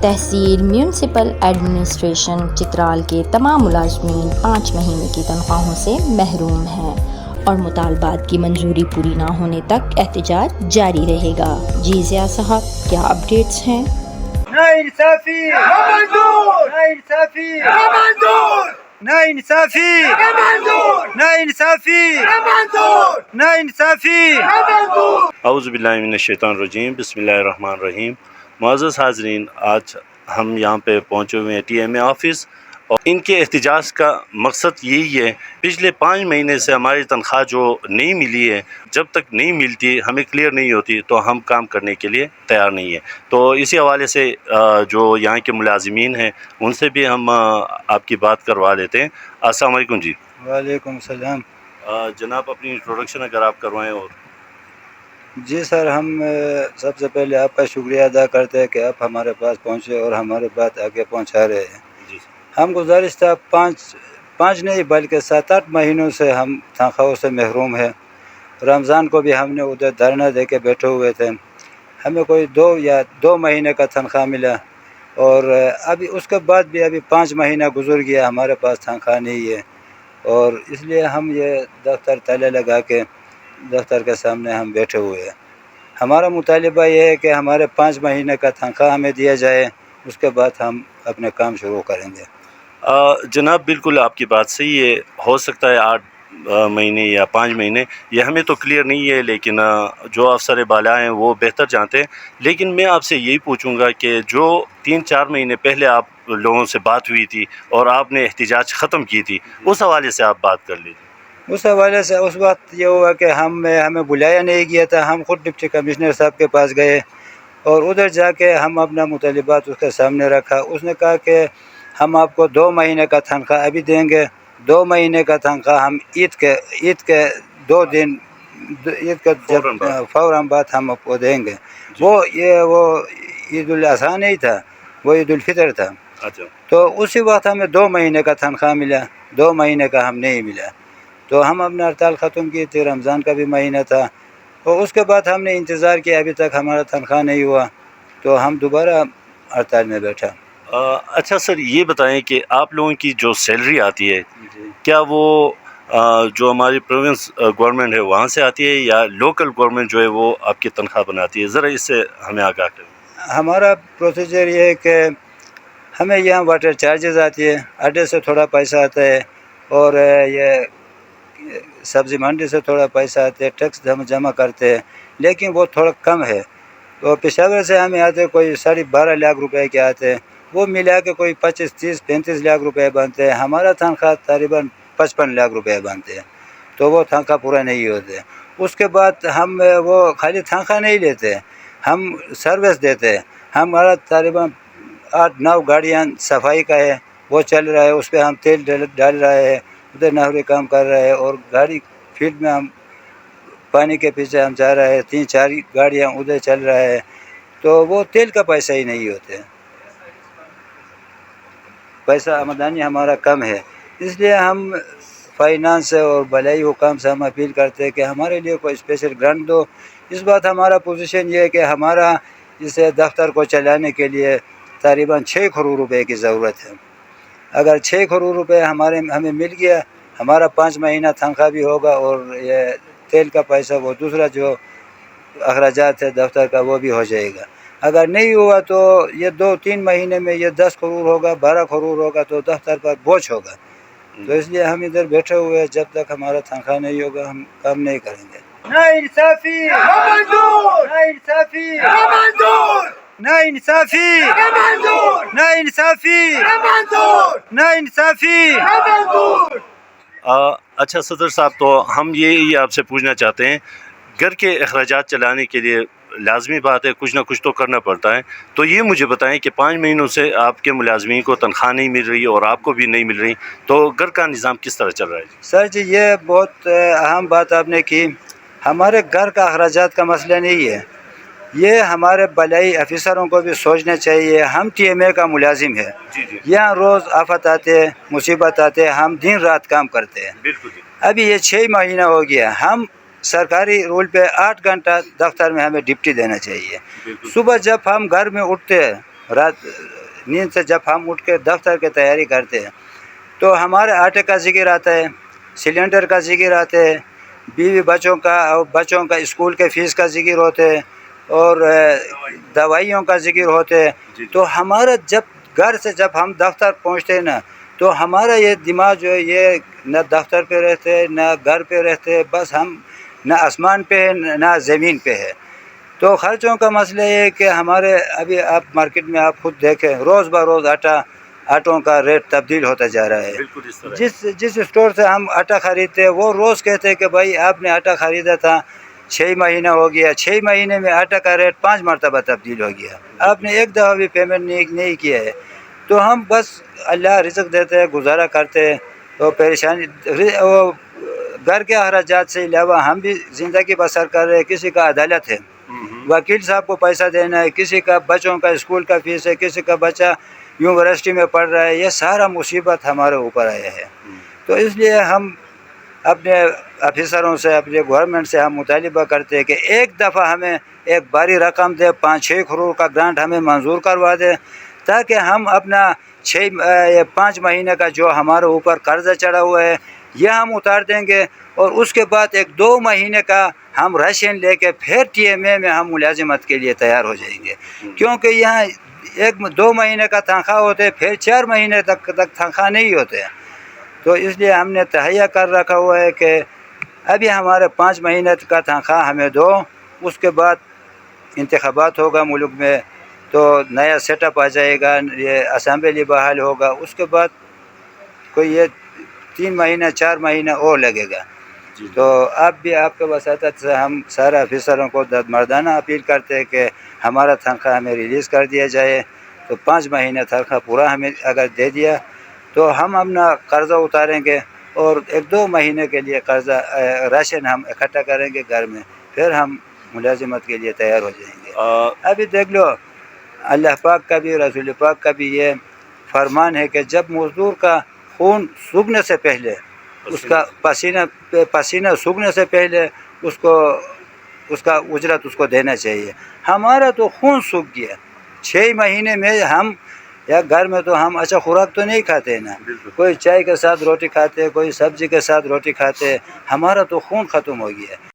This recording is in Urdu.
تحصیل میونسپل ایڈمنسٹریشن چترال کے تمام ملازمین 5 مہینے کی تنخواہوں سے محروم ہیں اور مطالبات کی منظوری پوری نہ ہونے تک احتجاج جاری رہے گا۔ جی ضیاء صاحب، کیا اپڈیٹس ہیں؟ ناانصافی ناانصافی ناانصافی ناانصافی ناانصافی اعوذ باللہ من الشیطان الرجیم، بسم اللہ الرحمن الرحیم۔ معزز حاضرین، آج ہم یہاں پہ پہنچے ہوئے ہیں ٹی ایم اے آفس، اور ان کے احتجاج کا مقصد یہی ہے، پچھلے 5 مہینے سے ہماری تنخواہ جو نہیں ملی ہے، جب تک نہیں ملتی، ہمیں کلیئر نہیں ہوتی تو ہم کام کرنے کے لیے تیار نہیں ہیں۔ تو اسی حوالے سے جو یہاں کے ملازمین ہیں ان سے بھی ہم آپ کی بات کروا لیتے ہیں۔ السلام علیکم جی۔ وعلیکم السلام۔ جناب، اپنی انٹروڈکشن اگر آپ کروائیں۔ اور جی سر، ہم سب سے پہلے آپ کا شکریہ ادا کرتے ہیں کہ آپ ہمارے پاس پہنچے اور ہماری بات آگے پہنچا رہے ہیں۔ جی ہم گزشتہ 5 نہیں بلکہ 7-8 مہینوں سے ہم تنخواہوں سے محروم ہیں۔ رمضان کو بھی ہم نے ادھر دھرنا دے کے بیٹھے ہوئے تھے، ہمیں کوئی 2 مہینے کا تنخواہ ملا، اور ابھی اس کے بعد بھی ابھی 5 مہینہ گزر گیا، ہمارے پاس تنخواہ نہیں ہے، اور اس لیے ہم یہ دفتر تالے لگا کے دفتر کے سامنے ہم بیٹھے ہوئے ہیں۔ ہمارا مطالبہ یہ ہے کہ ہمارے 5 مہینے کا تنخواہ ہمیں دیا جائے، اس کے بعد ہم اپنے کام شروع کریں گے۔ جناب، بالکل آپ کی بات صحیح ہے، ہو سکتا ہے 8 مہینے یا 5 مہینے، یہ ہمیں تو کلیئر نہیں ہے، لیکن جو افسر بالا ہیں وہ بہتر جانتے ہیں۔ لیکن میں آپ سے یہی پوچھوں گا کہ جو 3-4 مہینے پہلے آپ لوگوں سے بات ہوئی تھی اور آپ نے احتجاج ختم کی تھی، اس حوالے سے آپ بات کر لیجیے۔ اس حوالے سے اس وقت یہ ہوا کہ ہمیں بلایا نہیں گیا تھا، ہم خود ڈپٹی کمشنر صاحب کے پاس گئے اور ادھر جا کے ہم اپنا مطالبات اس کے سامنے رکھا۔ اس نے کہا کہ ہم آپ کو 2 مہینے کا تنخواہ ابھی دیں گے، 2 مہینے کا تنخواہ ہم عید کے 2 دن، عید کا جب فوراً بعد ہم آپ کو دیں گے۔ وہ عید الاضحیٰ نہیں تھا، وہ عید الفطر تھا۔ اچھا، تو اسی وقت ہمیں 2 مہینے کا تنخواہ ملا، 2 مہینے کا ہم نہیں ملا، تو ہم اپنا ہڑتال ختم کی تھی۔ رمضان کا بھی مہینہ تھا، اور اس کے بعد ہم نے انتظار کیا، ابھی تک ہمارا تنخواہ نہیں ہوا، تو ہم دوبارہ ہڑتال میں بیٹھا۔ اچھا سر، یہ بتائیں کہ آپ لوگوں کی جو سیلری آتی ہے، جی، کیا وہ جو ہماری پروونس گورنمنٹ ہے وہاں سے آتی ہے، یا لوکل گورنمنٹ جو ہے وہ آپ کی تنخواہ بناتی ہے؟ ذرا اس سے ہمیں آگاہ کریں۔ ہمارا پروسیجر یہ ہے کہ ہمیں یہاں واٹر چارجز آتی ہے، اڈے سے تھوڑا پیسہ آتا ہے، اور یہ سبزی منڈی سے تھوڑا پیسہ آتا ہے، ٹیکس ہم جمع کرتے ہیں، لیکن وہ تھوڑا کم ہے۔ تو پشاور سے ہمیں آتے کوئی 12.5 لاکھ روپے کے آتے ہیں، وہ ملا کے کوئی 25, 30, 35 لاکھ روپے بنتے ہیں۔ ہمارا تنخواہ تقریباً 55 لاکھ روپے بنتے ہیں، تو وہ تنخواہ پورا نہیں ہوتے۔ اس کے بعد ہم وہ خالی تنخواہ نہیں لیتے، ہم سروس دیتے ہیں۔ ہمارا تقریباً 8-9 گاڑیاں صفائی کا ہے، وہ چل رہا ہے، اس پہ ہم تیل ڈال رہے ہیں، ادھر نہری کام کر رہے ہیں، اور گاڑی فیلڈ میں ہم پانی کے پیچھے ہم جا رہے ہیں، 3-4 گاڑیاں ادھر چل رہا ہے، تو وہ تیل کا پیسہ ہی نہیں ہوتے، پیسہ آمدنی ہمارا کم ہے۔ اس لیے ہم فائنانس اور بلائی حکام سے ہم اپیل کرتے ہیں کہ ہمارے لیے کوئی اسپیشل گرانٹ دو۔ اس بات ہمارا پوزیشن یہ ہے کہ ہمارا اس دفتر کو چلانے کے لیے تقریباً 6 کروڑ روپے کی ضرورت ہے۔ اگر 6 کروڑ روپے ہمیں مل گیا، ہمارا 5 مہینہ تنخواہ بھی ہوگا، اور یہ تیل کا پیسہ، وہ دوسرا جو اخراجات ہے دفتر کا، وہ بھی ہو جائے گا۔ اگر نہیں ہوا تو یہ 2-3 مہینے میں یہ 10 کروڑ ہوگا، 12 کروڑ ہوگا، تو دفتر پر بوجھ ہوگا۔ تو اس لیے ہم ادھر بیٹھے ہوئے ہیں، جب تک ہمارا تنخواہ نہیں ہوگا ہم کام نہیں کریں گے۔ ناانصافی ناانصافی ناانصافی ناانصافی ناانصافی۔ اچھا صدر صاحب، تو ہم یہ آپ سے پوچھنا چاہتے ہیں، گھر کے اخراجات چلانے کے لیے لازمی بات ہے کچھ نہ کچھ تو کرنا پڑتا ہے، تو یہ مجھے بتائیں کہ 5 مہینوں سے آپ کے ملازمین کو تنخواہ نہیں مل رہی اور آپ کو بھی نہیں مل رہی، تو گھر کا نظام کس طرح چل رہا ہے؟ سر جی، یہ بہت اہم بات آپ نے کی۔ ہمارے گھر کا اخراجات کا مسئلہ نہیں ہے، یہ ہمارے بلائی افسروں کو بھی سوچنا چاہیے۔ ہم ٹی ایم اے کا ملازم ہے، جی جی، یہاں روز آفت آتے، مصیبت آتے، ہم دن رات کام کرتے ہیں۔ بالکل جی، ابھی یہ 6 مہینہ ہو گیا، ہم سرکاری رول پہ 8 گھنٹہ دفتر میں ہمیں ڈپٹی دینا چاہیے۔ بالکل صبح جب ہم گھر میں اٹھتے ہیں، رات نیند سے جب ہم اٹھ کے دفتر کی تیاری کرتے ہیں تو ہمارے آٹے کا ذکر آتا ہے، سلنڈر کا ذکر آتا ہے، بیوی بچوں کا اسکول کے فیس کا ذکر ہوتے ہے، اور دوائیوں کا ذکر ہوتے ہے. تو ہمارا جب گھر سے جب ہم دفتر پہنچتے ہیں نا تو ہمارا یہ دماغ جو ہے یہ نہ دفتر پہ رہتے نہ گھر پہ رہتے، بس ہم نہ آسمان پہ ہے نہ زمین پہ ہے. تو خرچوں کا مسئلہ یہ ہے کہ ہمارے ابھی آپ مارکیٹ میں آپ خود دیکھیں روز بروز آٹوں کا ریٹ تبدیل ہوتا جا رہا ہے. بالکل اس طرح جس اسٹور سے ہم آٹا خریدتے ہیں وہ روز کہتے ہیں کہ بھائی آپ نے آٹا خریدا تھا 6 مہینہ ہو گیا، 6 مہینے میں آٹا کا ریٹ 5 مرتبہ تبدیل ہو گیا، آپ نے ایک دفعہ بھی پیمنٹ نہیں کیا ہے. تو ہم بس اللہ رزق دیتے ہیں، گزارا کرتے ہیں. تو پریشانی وہ گھر کے اخراجات سے علاوہ ہم بھی زندگی بسر کر رہے ہیں. کسی کا عدالت ہے، وکیل صاحب کو پیسہ دینا ہے، کسی کا بچوں کا اسکول کا فیس ہے، کسی کا بچہ یونیورسٹی میں پڑھ رہا ہے. یہ سارا مصیبت ہمارے اوپر آیا ہے. تو اس لیے ہم اپنے افیسروں سے اپنے گورنمنٹ سے ہم مطالبہ کرتے ہیں کہ ایک دفعہ ہمیں ایک باری رقم دے، 5-6 کروڑ کا گرانٹ ہمیں منظور کروا دے تاکہ ہم اپنا 5 مہینے کا جو ہمارے اوپر قرضہ چڑھا ہوا ہے یہ ہم اتار دیں گے، اور اس کے بعد 1-2 مہینے کا ہم راشن لے کے پھر TMA میں ہم ملازمت کے لیے تیار ہو جائیں گے. کیونکہ یہاں 1-2 مہینے کا تنخواہ ہوتے، پھر 4 مہینے تک تنخواہ نہیں ہوتے. تو اس لیے ہم نے تہیہ کر رکھا ہوا ہے کہ ابھی ہمارے 5 مہینے کا تنخواہ ہمیں دو، اس کے بعد انتخابات ہوگا ملک میں تو نیا سیٹ اپ آ جائے گا، یہ اسمبلی بحال ہوگا، اس کے بعد کوئی یہ 3 مہینہ 4 مہینہ اور لگے گا. تو آپ کے وساطت سے ہم سارے افیسروں کو مردانہ اپیل کرتے ہیں کہ ہمارا تنخواہ ہمیں ریلیز کر دیا جائے. تو 5 مہینہ تنخواہ پورا ہمیں اگر دے دیا تو ہم اپنا قرضہ اتاریں گے، اور 1-2 مہینے کے لیے قرضہ راشن ہم اکٹھا کریں گے گھر میں، پھر ہم ملازمت کے لیے تیار ہو جائیں گے. ابھی دیکھ لو اللہ پاک کا بھی رسول پاک کا بھی یہ فرمان ہے کہ جب مزدور کا خون سوکھنے سے پہلے، اس کا پسینہ سوکھنے سے پہلے اس کا اجرت اس کو دینا چاہیے. ہمارا تو خون سوکھ گیا 6 مہینے میں. ہم یا گھر میں تو ہم اچھا خوراک تو نہیں کھاتے نا، کوئی چائے کے ساتھ روٹی کھاتے، کوئی سبزی کے ساتھ روٹی کھاتے. ہمارا تو خون ختم ہو گیا.